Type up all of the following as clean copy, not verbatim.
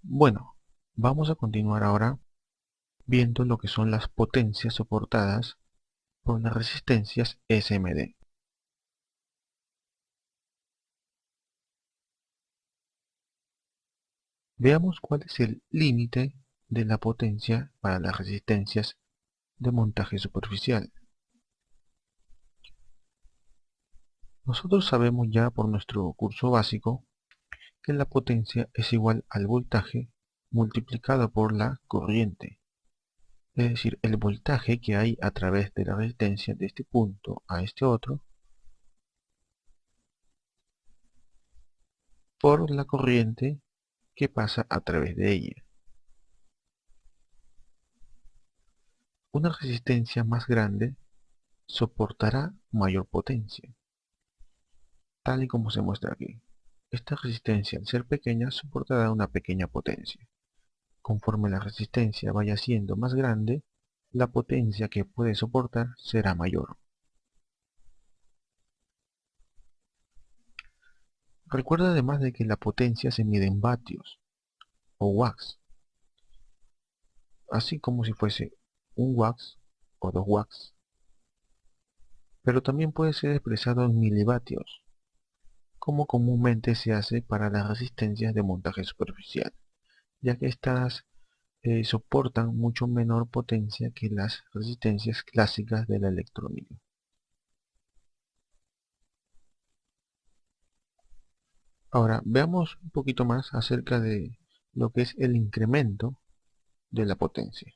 Bueno, vamos a continuar ahora viendo lo que son las potencias soportadas por las resistencias SMD. Veamos cuál es el límite de la potencia para las resistencias de montaje superficial. Nosotros sabemos ya por nuestro curso básico que la potencia es igual al voltaje multiplicado por la corriente. Es decir, el voltaje que hay a través de la resistencia de este punto a este otro por la corriente que pasa a través de ella. Una resistencia más grande soportará mayor potencia, tal y como se muestra aquí. Esta resistencia, al ser pequeña, soportará una pequeña potencia. Conforme la resistencia vaya siendo más grande, la potencia que puede soportar será mayor. Recuerda además de que la potencia se mide en vatios o watts, así como si fuese un watts o 2 watts, pero también puede ser expresado en milivatios, como comúnmente se hace para las resistencias de montaje superficial, ya que estas soportan mucho menor potencia que las resistencias clásicas de la electrónica. Ahora veamos un poquito más acerca de lo que es el incremento de la potencia.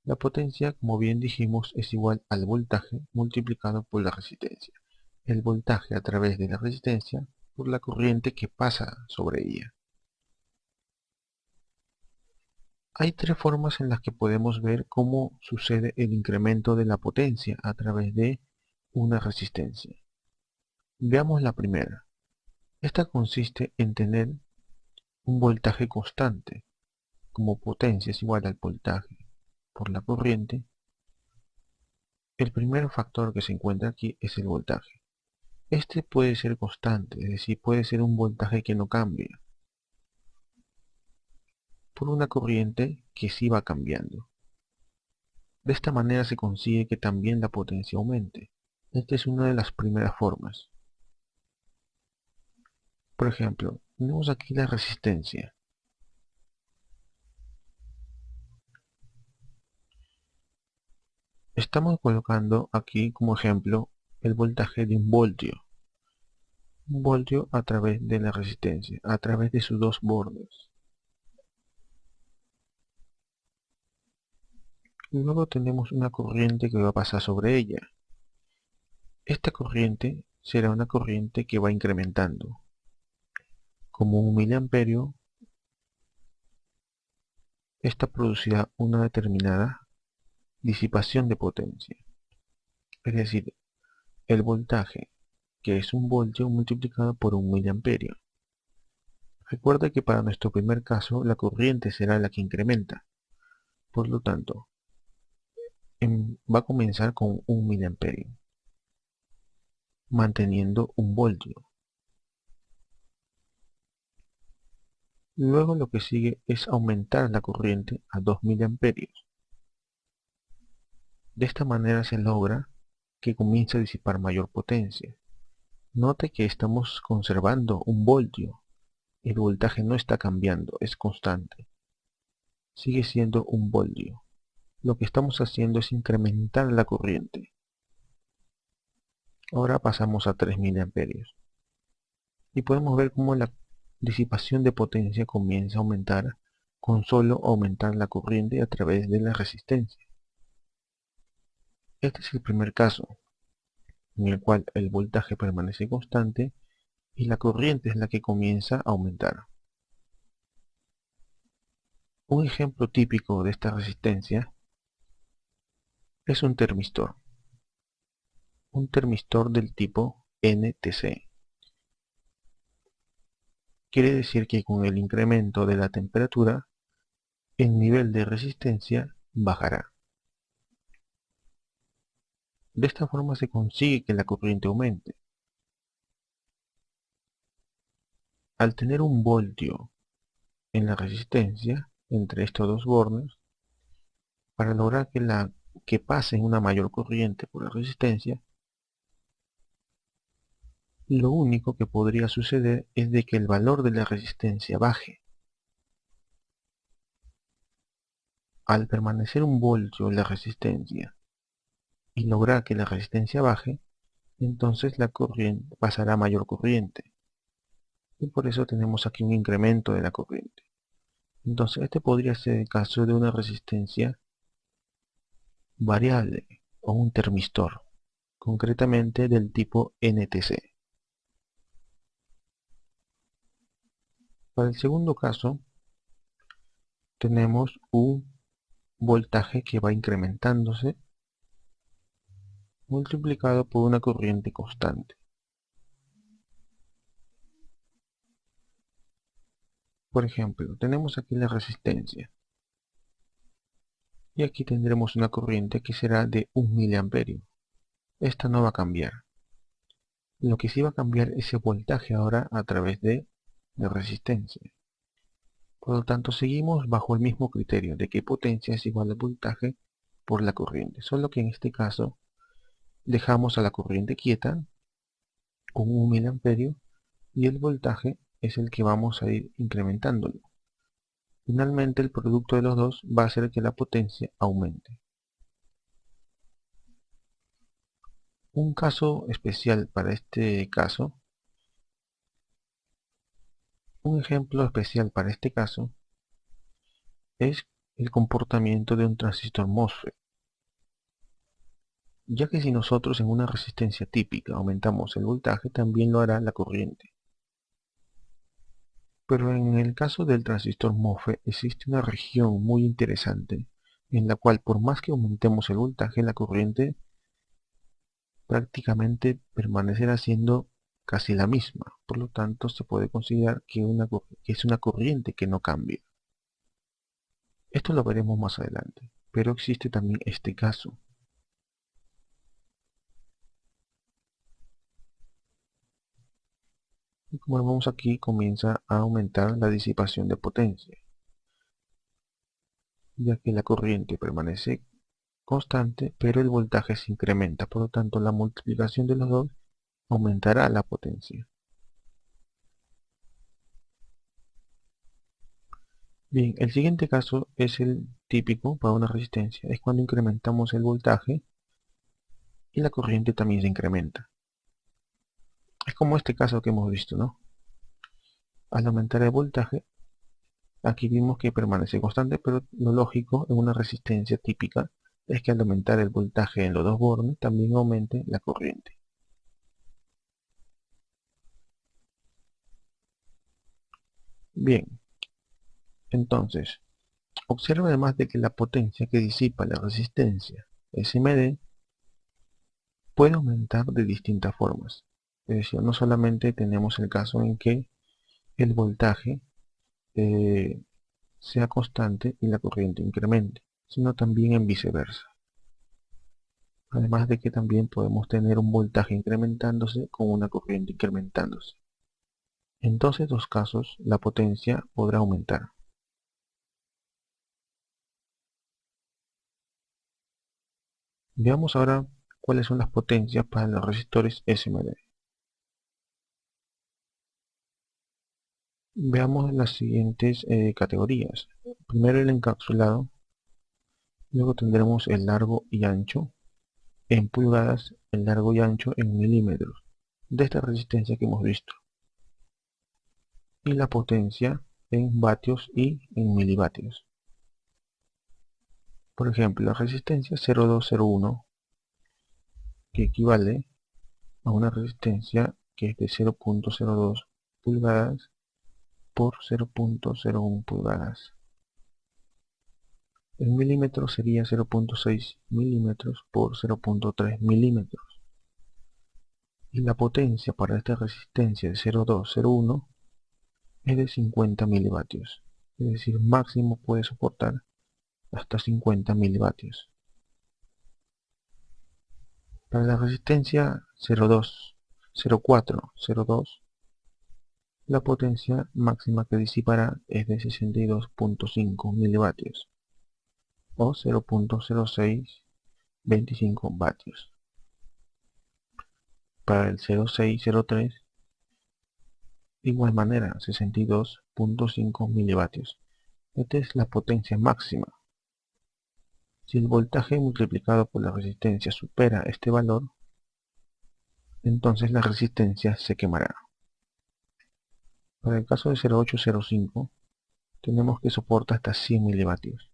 La potencia, como bien dijimos, es igual al voltaje multiplicado por la resistencia. El voltaje a través de la resistencia por la corriente que pasa sobre ella. Hay tres formas en las que podemos ver cómo sucede el incremento de la potencia a través de una resistencia. Veamos la primera. Esta consiste en tener un voltaje constante. Como potencia es igual al voltaje por la corriente, el primer factor que se encuentra aquí es el voltaje. Este puede ser constante, es decir, puede ser un voltaje que no cambia, por una corriente que sí va cambiando. De esta manera se consigue que también la potencia aumente. Esta es una de las primeras formas. Por ejemplo, tenemos aquí la resistencia. Estamos colocando aquí como ejemplo el voltaje de un voltio. Un voltio a través de la resistencia, a través de sus dos bordes. Luego tenemos una corriente que va a pasar sobre ella. Esta corriente será una corriente que va incrementando. Como un miliamperio, esta producirá una determinada disipación de potencia. Es decir, el voltaje, que es un voltio multiplicado por un miliamperio. Recuerda que para nuestro primer caso la corriente será la que incrementa. Por lo tanto, va a comenzar con un miliamperio, manteniendo un voltio. Luego lo que sigue es aumentar la corriente a 2 miliamperios. De esta manera se logra que comience a disipar mayor potencia. Note que estamos conservando un voltio. El voltaje no está cambiando, es constante. Sigue siendo un voltio. Lo que estamos haciendo es incrementar la corriente. Ahora pasamos a 3 miliamperios. Y podemos ver cómo la disipación de potencia comienza a aumentar con solo aumentar la corriente a través de la resistencia. Este es el primer caso, en el cual el voltaje permanece constante y la corriente es la que comienza a aumentar. Un ejemplo típico de esta resistencia es un termistor. Un termistor del tipo NTC. Quiere decir que con el incremento de la temperatura, el nivel de resistencia bajará. De esta forma se consigue que la corriente aumente. al tener un voltio en la resistencia entre estos dos bornes, para lograr que pase una mayor corriente por la resistencia, lo único que podría suceder es de que el valor de la resistencia baje. Al permanecer un voltio en la resistencia y lograr que la resistencia baje, entonces la corriente pasará a mayor corriente. Y por eso tenemos aquí un incremento de la corriente. Entonces este podría ser el caso de una resistencia variable o un termistor, concretamente del tipo NTC. Para el segundo caso, tenemos un voltaje que va incrementándose multiplicado por una corriente constante. Por ejemplo, tenemos aquí la resistencia y aquí tendremos una corriente que será de 1 miliamperio. Esta no va a cambiar. Lo que sí va a cambiar es el voltaje ahora a través de la resistencia. Por lo tanto, seguimos bajo el mismo criterio de que potencia es igual al voltaje por la corriente, solo que en este caso dejamos a la corriente quieta con 1 miliamperio y el voltaje es el que vamos a ir incrementándolo. Finalmente, el producto de los dos va a hacer que la potencia aumente. Un caso especial para este caso, un ejemplo especial para este caso es el comportamiento de un transistor MOSFET, ya que si nosotros en una resistencia típica aumentamos el voltaje, también lo hará la corriente. Pero en el caso del transistor MOSFET existe una región muy interesante, en la cual por más que aumentemos el voltaje, la corriente prácticamente permanecerá siendo casi la misma. Por lo tanto, se puede considerar que es una corriente que no cambia. Esto lo veremos más adelante, pero existe también este caso. Y como vemos aquí, comienza a aumentar la disipación de potencia, ya que la corriente permanece constante, pero el voltaje se incrementa. Por lo tanto, la multiplicación de los dos aumentará la potencia. Bien, el siguiente caso es el típico para una resistencia. Es cuando incrementamos el voltaje y la corriente también se incrementa. Es como este caso que hemos visto, ¿no? Al aumentar el voltaje, aquí vimos que permanece constante, pero lo lógico en una resistencia típica es que al aumentar el voltaje en los dos bornes también aumente la corriente. Bien, entonces, observa además de que la potencia que disipa la resistencia SMD puede aumentar de distintas formas. Es decir, no solamente tenemos el caso en que el voltaje sea constante y la corriente incremente, sino también en viceversa. Además de que también podemos tener un voltaje incrementándose con una corriente incrementándose. En todos estos casos, la potencia podrá aumentar. Veamos ahora cuáles son las potencias para los resistores SMD. Veamos las siguientes categorías. Primero el encapsulado, luego tendremos el largo y ancho en pulgadas, el largo y ancho en milímetros, de esta resistencia que hemos visto. Y la potencia en vatios y en milivatios. Por ejemplo, la resistencia 0201, que equivale a una resistencia que es de 0.02 pulgadas por 0.01 pulgadas. En milímetros sería 0.6 milímetros por 0.3 milímetros. Y la potencia para esta resistencia de 0201 es de 50 milivatios. Es decir, máximo puede soportar hasta 50 milivatios. Para la resistencia 02, 04, 02 la potencia máxima que disipará es de 62.5 milivatios o 0.0625 vatios. Para el 0603, de igual manera, 62.5 milivatios. Esta es la potencia máxima. Si el voltaje multiplicado por la resistencia supera este valor, entonces la resistencia se quemará. Para el caso de 0805, tenemos que soporta hasta 100 milivatios.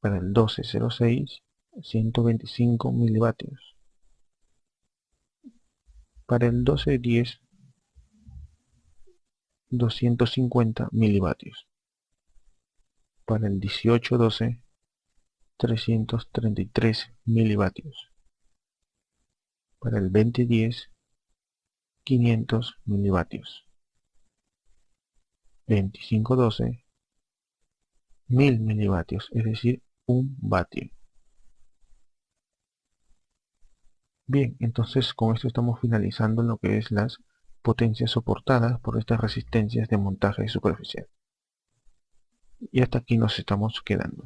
Para el 1206, 125 milivatios. Para el 1210, 250 milivatios. Para el 1812, 333 milivatios. Para el 2010, 500 milivatios. 2512, 1000 milivatios, es decir, 1 vatio. Bien, entonces con esto estamos finalizando lo que es las potencias soportadas por estas resistencias de montaje superficial. Y hasta aquí nos estamos quedando.